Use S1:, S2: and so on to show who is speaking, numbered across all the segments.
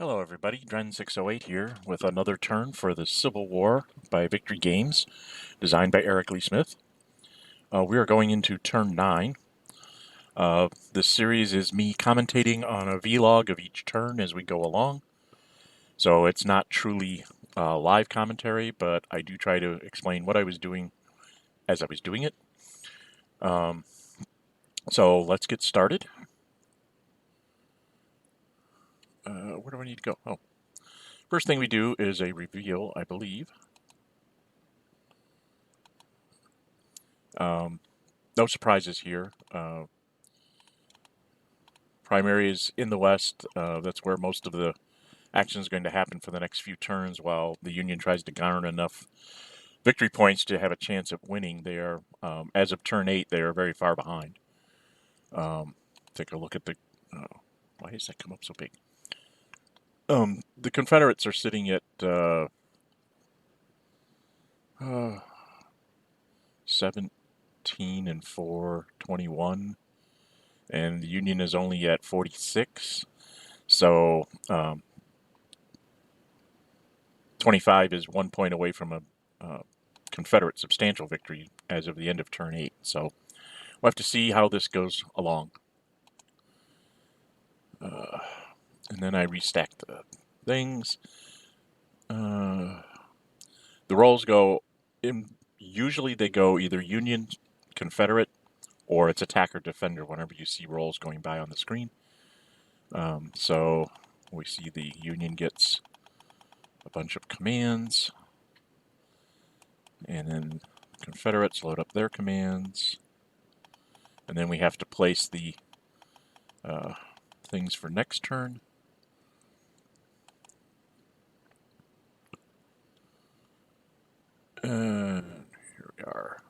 S1: Hello everybody, Dren608 here with another turn for the Civil War by Victory Games, designed by Eric Lee Smith. We are going into turn 9. This series is me commentating on a vlog of each turn as we go along. So it's not truly live commentary, but I do try to explain what I was doing as I was doing it. So let's get started. Where do I need to go? Oh, first thing we do is a reveal, I believe. No surprises here. Primary is in the west. That's where most of the action is going to happen for the next few turns while the Union tries to garner enough victory points to have a chance of winning. They are, as of turn 8, they are very far behind. Take a look at the... why does that come up so big? The Confederates are sitting at 17 and 4, 21, and the Union is only at 46. So 25 is 1 point away from a Confederate substantial victory as of the end of turn 8. So we'll have to see how this goes along. And then I restack the things. The rolls go, usually they go either Union, Confederate, or it's attacker, defender whenever you see rolls going by on the screen. So we see the Union gets a bunch of commands, and then Confederates load up their commands, and then we have to place the things for next turn. And here we are.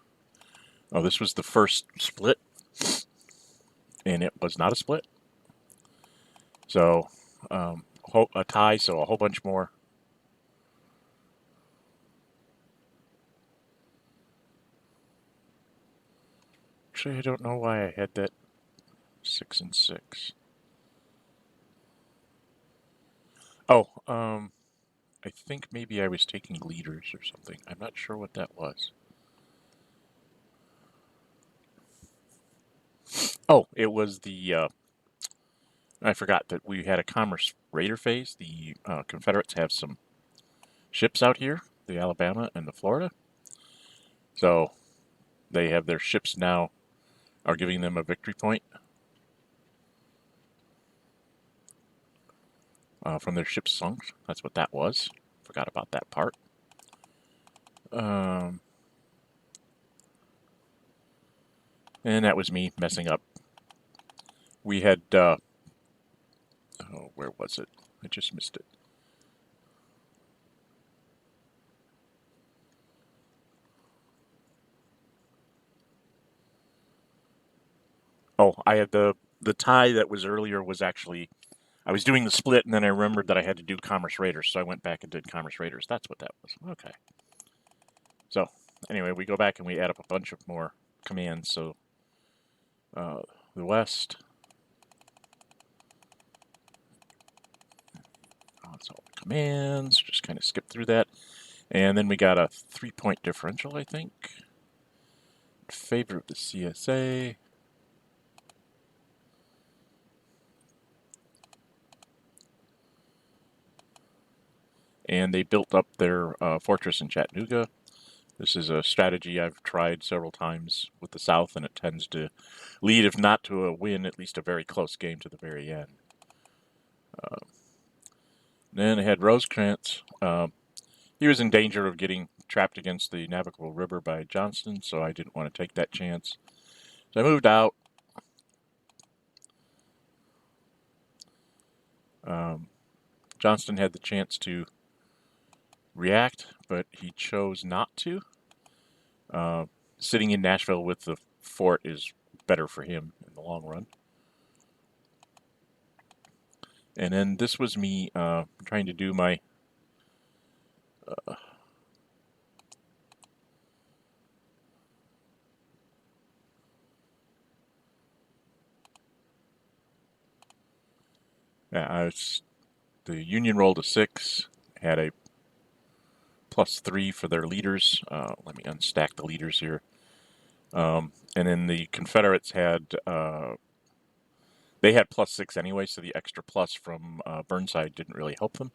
S1: Oh, this was the first split, and it was not a split. So a tie, so a whole bunch more. Actually, I don't know why I had that 6 and 6. Oh, I think maybe I was taking leaders or something. I'm not sure what that was. Oh, it was the, I forgot that we had a commerce raider phase. The Confederates have some ships out here, the Alabama and the Florida. So they have their ships now, are giving them a victory point from their ships sunk. That's what that was. Forgot about that part. And that was me messing up. We had, oh, where was it? I just missed it. Oh, I had the tie that was earlier was actually, I was doing the split and then I remembered that I had to do Commerce Raiders, so I went back and did Commerce Raiders. That's what that was. Okay. So, anyway, we go back and we add up a bunch of more commands. So, the West. That's all the commands. Just kind of skip through that. And then we got a 3-point differential, I think, in favor of the CSA. And they built up their fortress in Chattanooga. This is a strategy I've tried several times with the South, and it tends to lead, if not to a win, at least a very close game to the very end. Then I had Rosecrans. He was in danger of getting trapped against the navigable river by Johnston, so I didn't want to take that chance. So I moved out. Johnston had the chance to react, but he chose not to. Sitting in Nashville with the fort is better for him in the long run. And then this was me trying to do my I was The Union rolled a 6, had a +3 for their leaders. Let me unstack the leaders here. And then the Confederates had they had +6 anyway, so the extra plus from Burnside didn't really help them.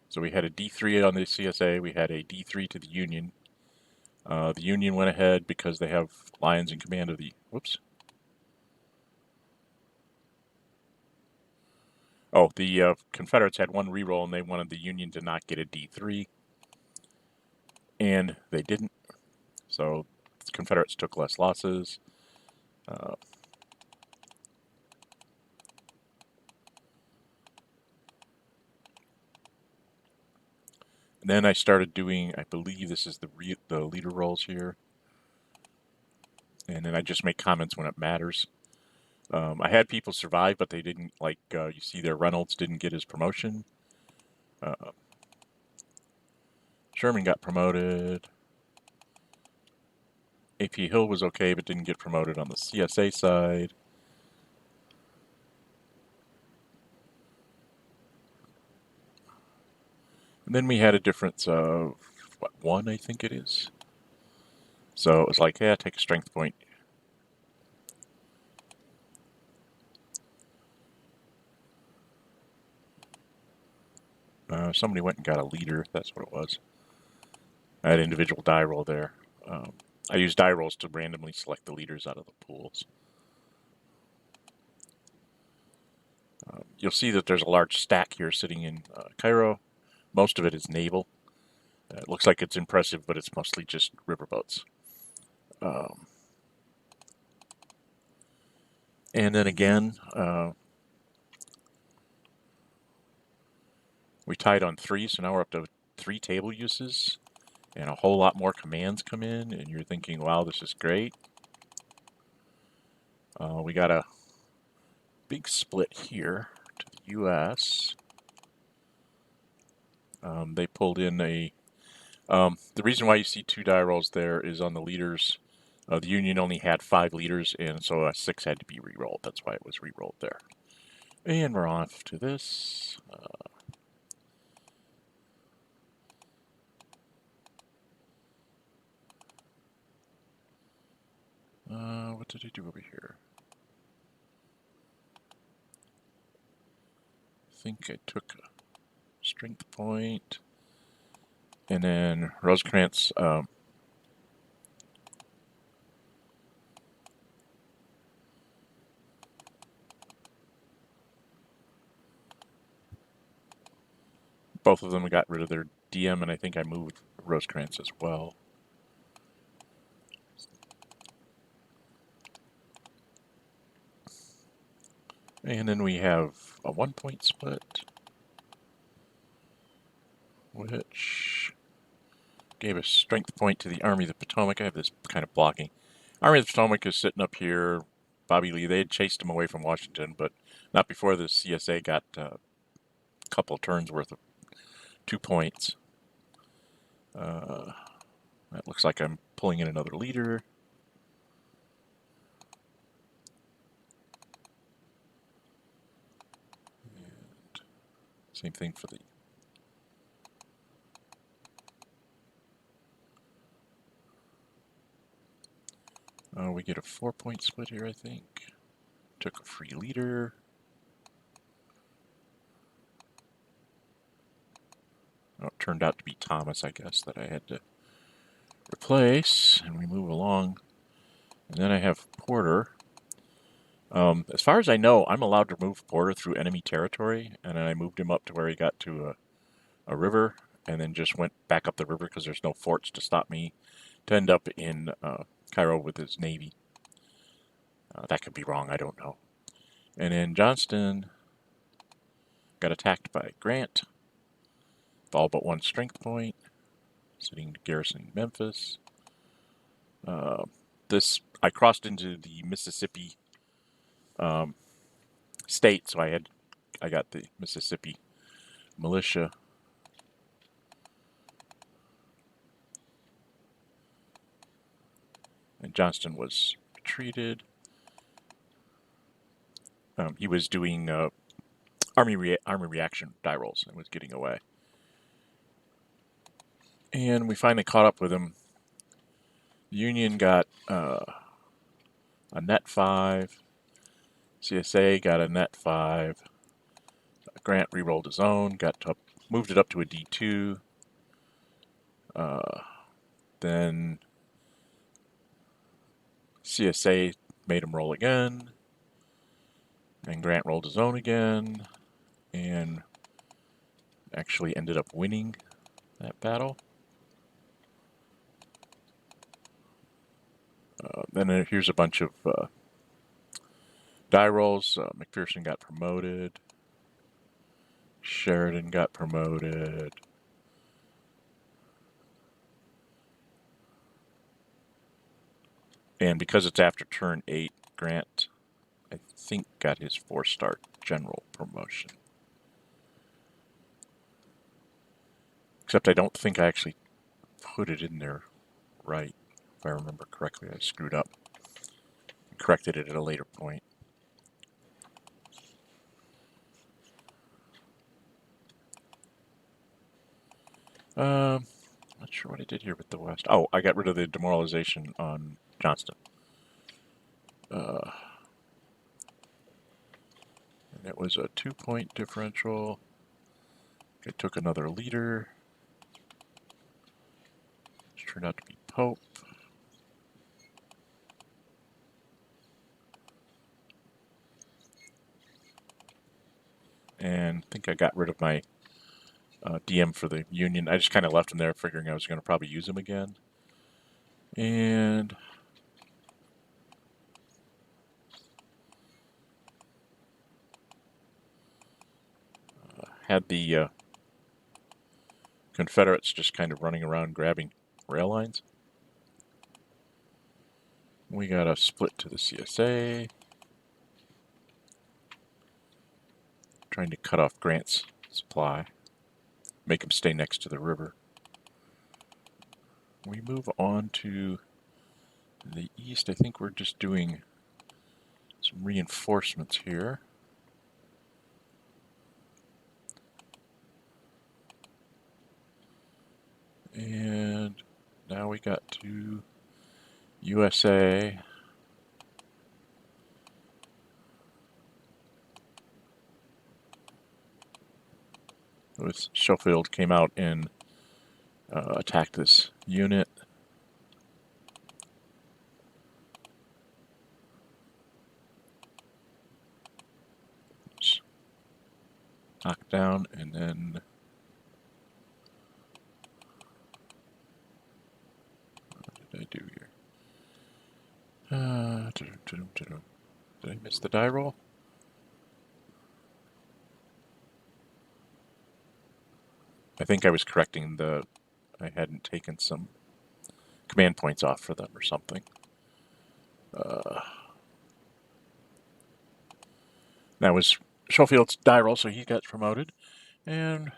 S1: So we had a D3 on the CSA. We had a D3 to the Union. The Union went ahead because they have Lions in command of the. Whoops. Oh, the Confederates had one reroll, and they wanted the Union to not get a D3, and they didn't. So the Confederates took less losses. And then I started doing, I believe this is the leader rolls here, and then I just make comments when it matters. I had people survive, but they didn't, like, you see there, Reynolds didn't get his promotion. Sherman got promoted. A.P. Hill was okay, but didn't get promoted on the CSA side. And then we had a difference of, what, 1, I think it is. So it was like, yeah, take a strength point. Somebody went and got a leader, that's what it was. I had individual die roll there. I use die rolls to randomly select the leaders out of the pools. You'll see that there's a large stack here sitting in Cairo. Most of it is naval. It looks like it's impressive, but it's mostly just riverboats. And then again, we tied on 3, so now we're up to 3 table uses, and a whole lot more commands come in, and you're thinking, wow, this is great. We got a big split here to the U.S. They pulled in a... the reason why you see 2 die rolls there is on the leaders. The Union only had 5 leaders, and so a 6 had to be re-rolled. That's why it was re-rolled there. And we're off to this. What did I do over here? I think I took a strength point. And then Rosecrans, both of them got rid of their DM, and I think I moved Rosecrans as well. And then we have a 1-point split, which gave a strength point to the Army of the Potomac. I have this kind of blocking. Army of the Potomac is sitting up here. Bobby Lee, they had chased him away from Washington, but not before the CSA got a couple turns worth of 2 points. That looks like I'm pulling in another leader. And same thing for the... we get a 4-point split here, I think. Took a free leader. Oh, it turned out to be Thomas, I guess, that I had to replace. And we move along. And then I have Porter. As far as I know, I'm allowed to move Porter through enemy territory. And then I moved him up to where he got to a river. And then just went back up the river because there's no forts to stop me to end up in Cairo with his navy. That could be wrong, I don't know. And then Johnston got attacked by Grant. With all but 1 strength point. Sitting garrison Memphis. I crossed into the Mississippi state, so I got the Mississippi militia. And Johnston was retreated. He was doing army reaction die rolls and was getting away. And we finally caught up with him. The Union got a net 5. CSA got a net 5. Grant re-rolled his own, moved it up to a D2. Then CSA made him roll again. And Grant rolled his own again. And actually ended up winning that battle. Then here's a bunch of die rolls. McPherson got promoted. Sheridan got promoted. And because it's after turn 8, Grant, I think, got his 4-star general promotion. Except I don't think I actually put it in there right. If I remember correctly, I screwed up. Corrected it at a later point. Not sure what I did here with the West. Oh, I got rid of the demoralization on Johnston. And it was a 2-point differential. I took another leader. Which turned out to be Pope. And I think I got rid of my DM for the Union. I just kind of left him there figuring I was going to probably use him again. And had the Confederates just kind of running around grabbing rail lines. We got a split to the CSA. Trying to cut off Grant's supply. Make him stay next to the river. We move on to the east. I think we're just doing some reinforcements here. And now we got to USA. With Schofield came out and attacked this unit. Just knocked down, and then what did I do here? Did I miss the die roll? I think I was correcting I hadn't taken some command points off for them or something. That was Schofield's die roll, so he got promoted. And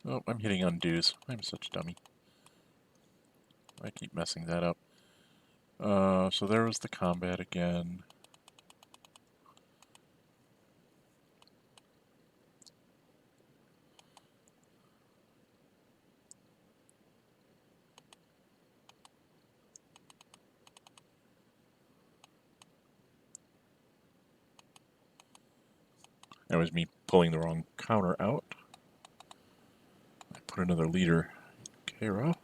S1: oh, I'm hitting undos. I'm such a dummy. I keep messing that up. So there was the combat again. That was me pulling the wrong counter out. I put another leader in Cairo.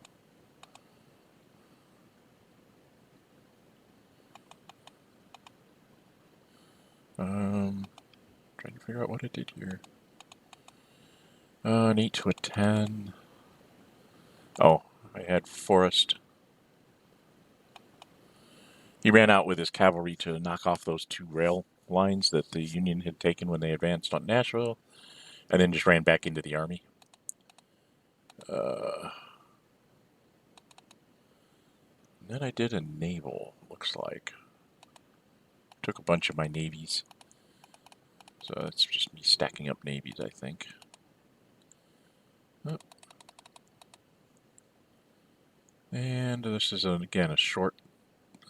S1: Trying to figure out what I did here. An 8 to a 10. Oh, I had Forrest. He ran out with his cavalry to knock off those 2 rail lines that the Union had taken when they advanced on Nashville, and then just ran back into the army. Then I did a naval, looks like. Took a bunch of my navies. So it's just me stacking up navies, I think. Oh, And this is, again, a short,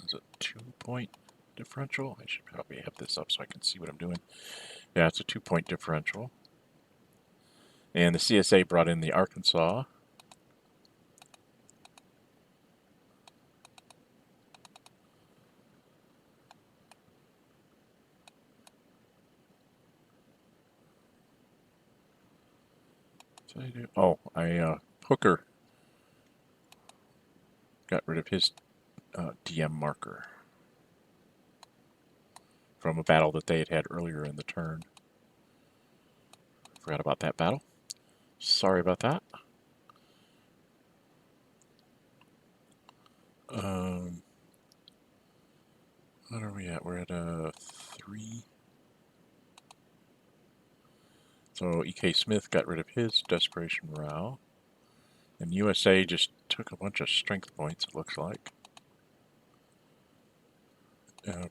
S1: is it 2-point differential? I should probably have this up so I can see what I'm doing. Yeah, it's a 2-point differential. And the CSA brought in the Arkansas. What did I do? Oh, Hooker got rid of his DM marker from a battle that they had earlier in the turn. Forgot about that battle. Sorry about that. What are we at? We're at a 3. So E.K. Smith got rid of his Desperation Morale. And USA just took a bunch of strength points, it looks like.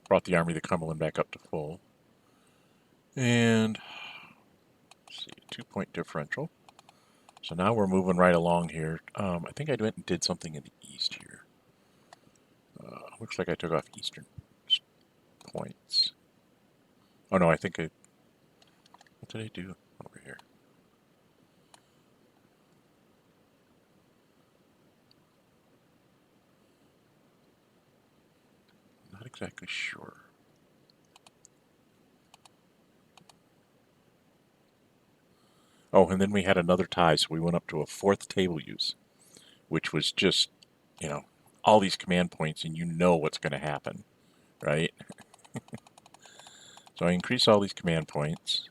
S1: Brought the Army of the Cumberland back up to full. And, let's see, 2-point differential. So now we're moving right along here. I think I went and did something in the east here. Looks like I took off eastern points. Oh no, I think I... What did I do over here? Not exactly sure. Oh, and then we had another tie, so we went up to a 4th table use, which was just, you know, all these command points, and you know what's going to happen, right? So I increase all these command points.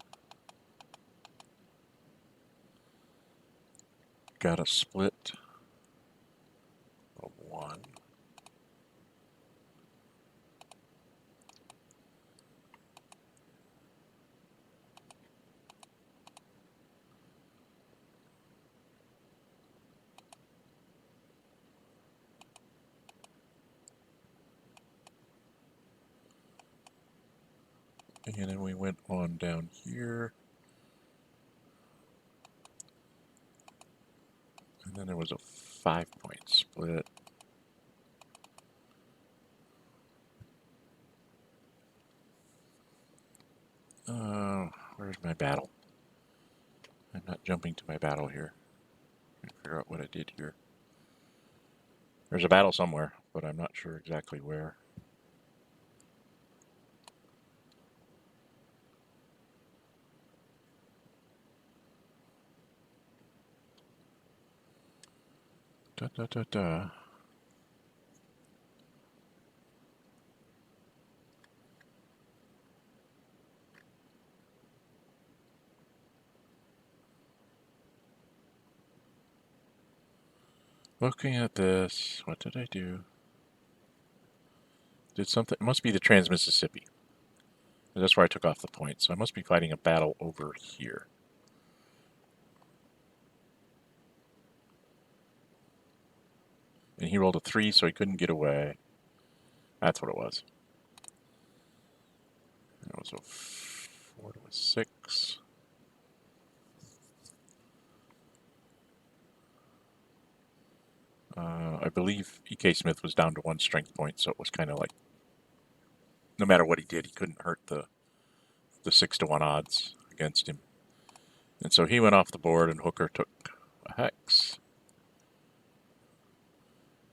S1: Got a split of 1. And then we went on down here. And then there was a 5-point split. Where's my battle? I'm not jumping to my battle here. I'm trying to figure out what I did here. There's a battle somewhere, but I'm not sure exactly where. Da da da da. Looking at this, what did I do? Did something, it must be the Trans-Mississippi. That's where I took off the point, so I must be fighting a battle over here. And he rolled a 3, so he couldn't get away. That's what it was. That was a 4 to a 6. I believe E.K. Smith was down to 1 strength point, so it was kind of like, no matter what he did, he couldn't hurt the 6 to 1 odds against him. And so he went off the board, and Hooker took a hex.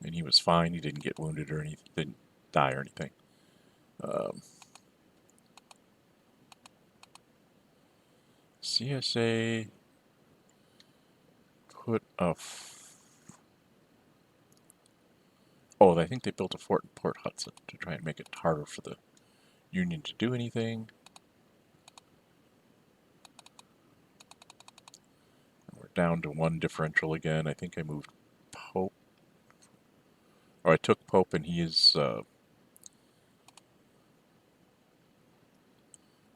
S1: And he was fine. He didn't get wounded or anything, didn't die or anything. CSA put a... Oh, I think they built a fort in Port Hudson to try and make it harder for the Union to do anything. We're down to 1 differential again. I think I moved Pope. Or I took Pope, and he is...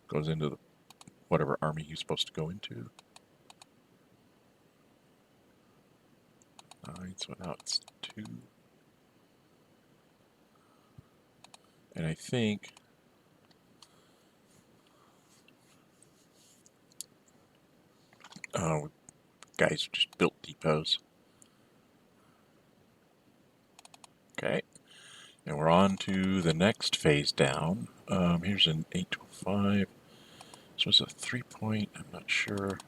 S1: goes into the whatever army he's supposed to go into. 9, so now it's 2. And I think... guys just built depots. Okay, and we're on to the next phase down. Here's an 825. So it's a 3-point. I'm not sure.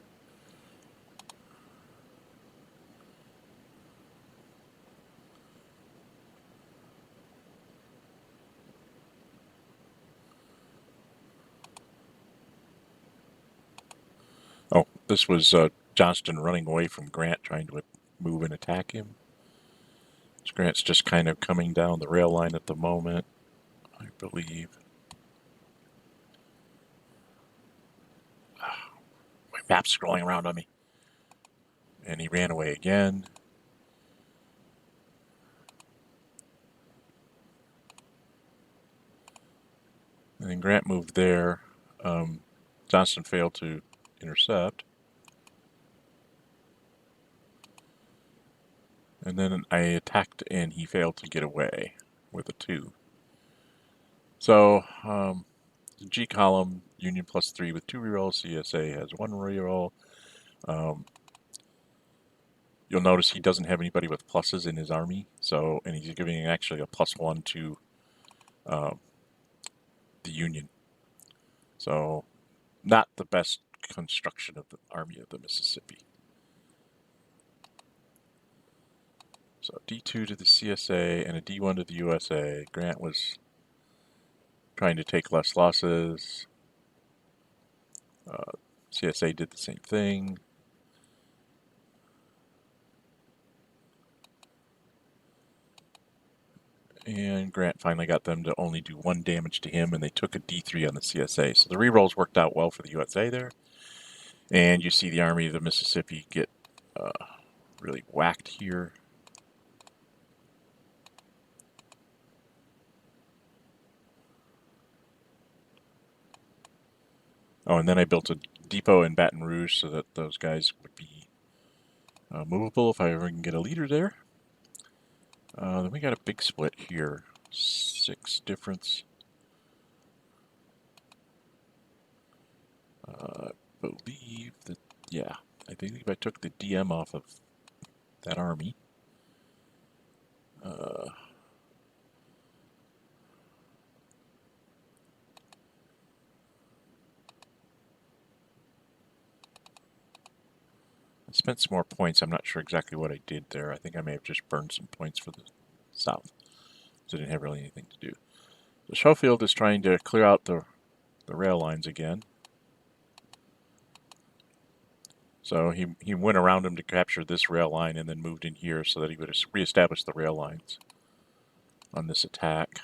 S1: Oh, this was Johnston running away from Grant, trying to move and attack him. So Grant's just kind of coming down the rail line at the moment, I believe. My map's scrolling around on me. And he ran away again. And then Grant moved there. Johnston failed to intercept. And then I attacked and he failed to get away with a 2. So, the G column, Union +3 with 2 rerolls. CSA has 1 reroll. You'll notice he doesn't have anybody with pluses in his army. So, and he's giving actually a +1 to the Union. So, not the best construction of the Army of the Mississippi. So D2 to the CSA and a D1 to the USA. Grant was trying to take less losses. CSA did the same thing. And Grant finally got them to only do 1 damage to him, and they took a D3 on the CSA. So the rerolls worked out well for the USA there. And you see the Army of the Mississippi get really whacked here. Oh, and then I built a depot in Baton Rouge so that those guys would be movable if I ever can get a leader there. Then we got a big split here. 6 difference. I believe that, yeah, I believe I took the DM off of that army. I spent some more points. I'm not sure exactly what I did there. I think I may have just burned some points for the South, because I didn't have really anything to do. So Schofield is trying to clear out the rail lines again. So he went around him to capture this rail line and then moved in here so that he would reestablish the rail lines on this attack.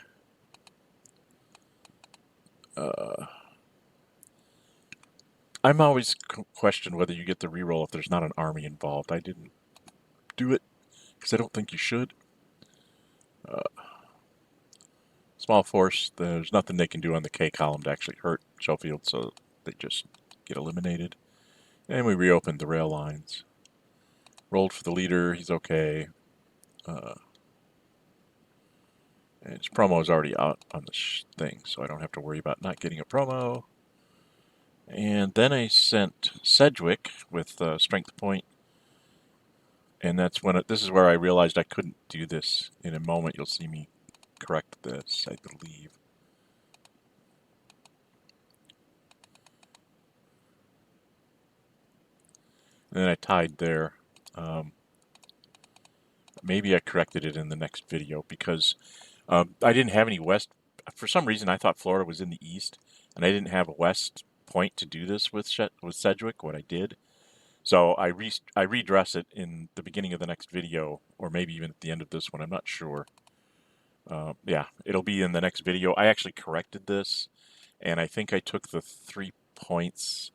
S1: I'm always question whether you get the reroll if there's not an army involved. I didn't do it because I don't think you should. Small force, there's nothing they can do on the K column to actually hurt Schofield, so they just get eliminated. And we reopened the rail lines. Rolled for the leader, he's okay. And his promo is already out on the thing, so I don't have to worry about not getting a promo. And then I sent Sedgwick with strength point. And that's when this is where I realized I couldn't do this. In a moment, you'll see me correct this, I believe. And then I tied there. Maybe I corrected it in the next video because I didn't have any west. For some reason, I thought Florida was in the east, and I didn't have a west point to do this with Sedgwick, what I did. So I redress it in the beginning of the next video, or maybe even at the end of this one. I'm not sure. Yeah, it'll be in the next video. I actually corrected this, and I think I took the 3 points.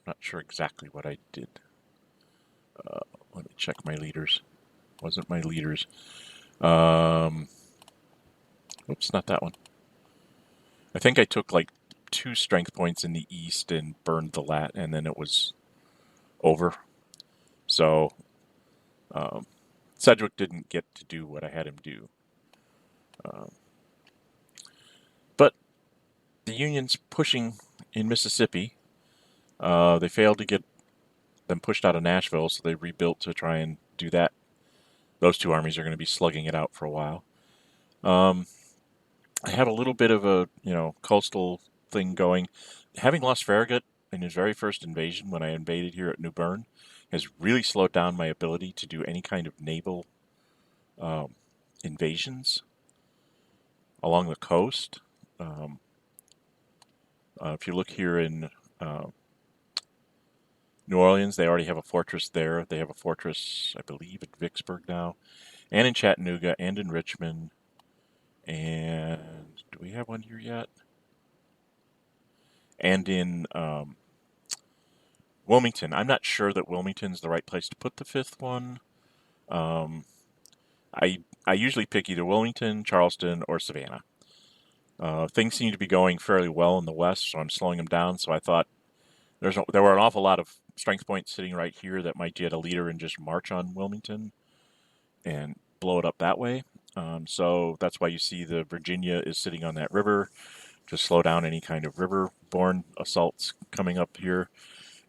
S1: Not sure exactly what I did. Let me check my leaders. Wasn't my leaders. Oops, not that one. I think I took like 2 strength points in the east and burned the lat, and then it was over. So Sedgwick didn't get to do what I had him do. But the Union's pushing in Mississippi. They failed to get them pushed out of Nashville, so they rebuilt to try and do that. Those two armies are going to be slugging it out for a while. I have a little bit of a coastal thing going. Having lost Farragut in his very first invasion when I invaded here at New Bern has really slowed down my ability to do any kind of naval invasions along the coast. If you look here in New Orleans, they already have a fortress there. They have a fortress, I believe, at Vicksburg now, and in Chattanooga, and in Richmond. And do we have one here yet? And in Wilmington. I'm not sure that Wilmington's the right place to put the fifth one. I usually pick either Wilmington, Charleston, or Savannah. Things seem to be going fairly well in the west, so I'm slowing them down. So I thought there were an awful lot of strength points sitting right here that might get a leader and just march on Wilmington and blow it up that way. So that's why you see the Virginia is sitting on that river to slow down any kind of river-borne assaults coming up here.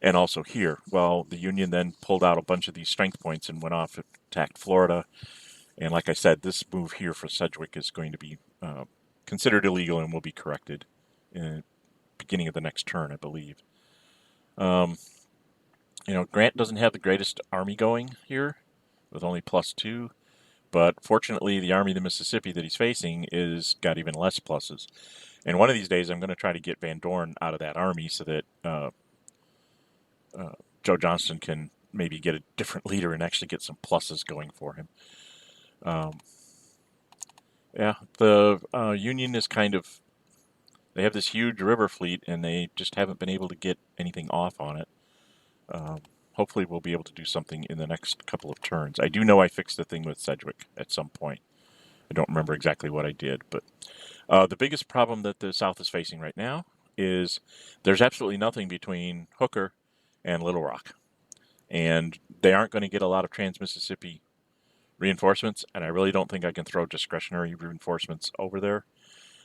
S1: And also here. Well, the Union then pulled out a bunch of these strength points and went off and attacked Florida. And like I said, this move here for Sedgwick is going to be considered illegal and will be corrected in the beginning of the next turn, I believe. Grant doesn't have the greatest army going here with only +2. But fortunately, the Army of the Mississippi that he's facing is got even less pluses. And one of these days, I'm going to try to get Van Dorn out of that army so that Joe Johnston can maybe get a different leader and actually get some pluses going for him. Yeah, the Union is kind of... They have this huge river fleet, and they just haven't been able to get anything off on it. Hopefully we'll be able to do something in the next couple of turns. I do know I fixed the thing with Sedgwick at some point. I don't remember exactly what I did, but the biggest problem that the South is facing right now is there's absolutely nothing between Hooker and Little Rock. And they aren't going to get a lot of Trans-Mississippi reinforcements, and I really don't think I can throw discretionary reinforcements over there.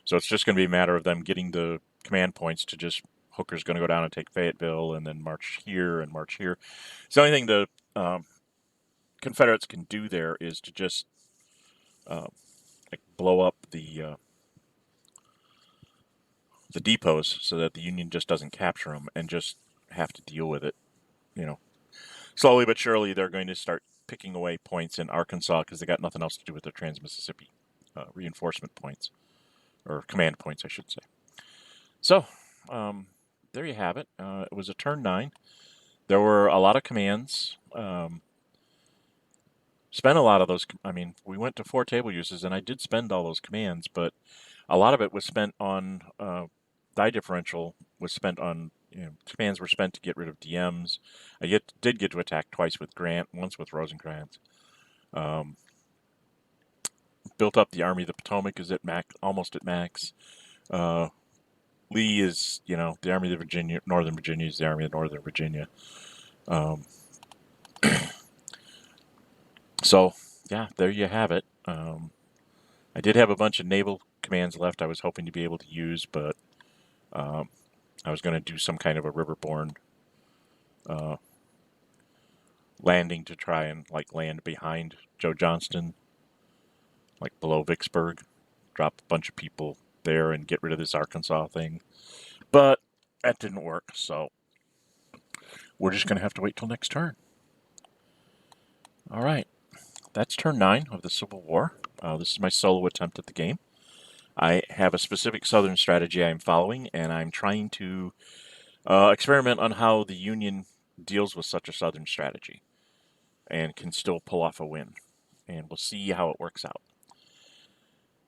S1: So it's just going to be a matter of them getting the command points to just... Hooker's going to go down and take Fayetteville and then march here and march here. So the only thing the Confederates can do there is to just blow up the depots so that the Union just doesn't capture them and just have to deal with it. Slowly but surely they're going to start picking away points in Arkansas because they got nothing else to do with their Trans-Mississippi reinforcement points, or command points, I should say. So, there you have it. It was a turn 9. There were a lot of commands. Spent a lot of those. I mean, we went to 4 table uses, and I did spend all those commands, but a lot of it was spent on die differential. Was spent on commands were spent to get rid of DMs. I did get to attack twice with Grant, once with Rosecrans. Built up the Army of the Potomac is at almost at max. Lee is, the Army of Virginia, Northern Virginia is the Army of Northern Virginia. So, yeah, there you have it. I did have a bunch of naval commands left I was hoping to be able to use, but I was going to do some kind of a riverborne landing to try and, land behind Joe Johnston, below Vicksburg, drop a bunch of people there and get rid of this Arkansas thing. But that didn't work, so we're just going to have to wait till next turn. All right, that's turn 9 of the Civil War. This is my solo attempt at the game. I have a specific Southern strategy I'm following, and I'm trying to experiment on how the Union deals with such a Southern strategy and can still pull off a win. And we'll see how it works out.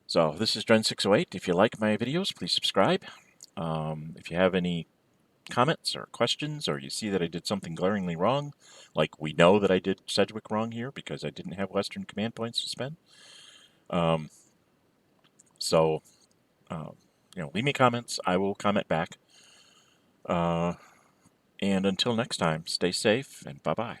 S1: So this is Dren608. If you like my videos, please subscribe. If you have any comments or questions, or you see that I did something glaringly wrong, like we know that I did Sedgwick wrong here because I didn't have Western command points to spend. Leave me comments. I will comment back. And until next time, stay safe and bye-bye.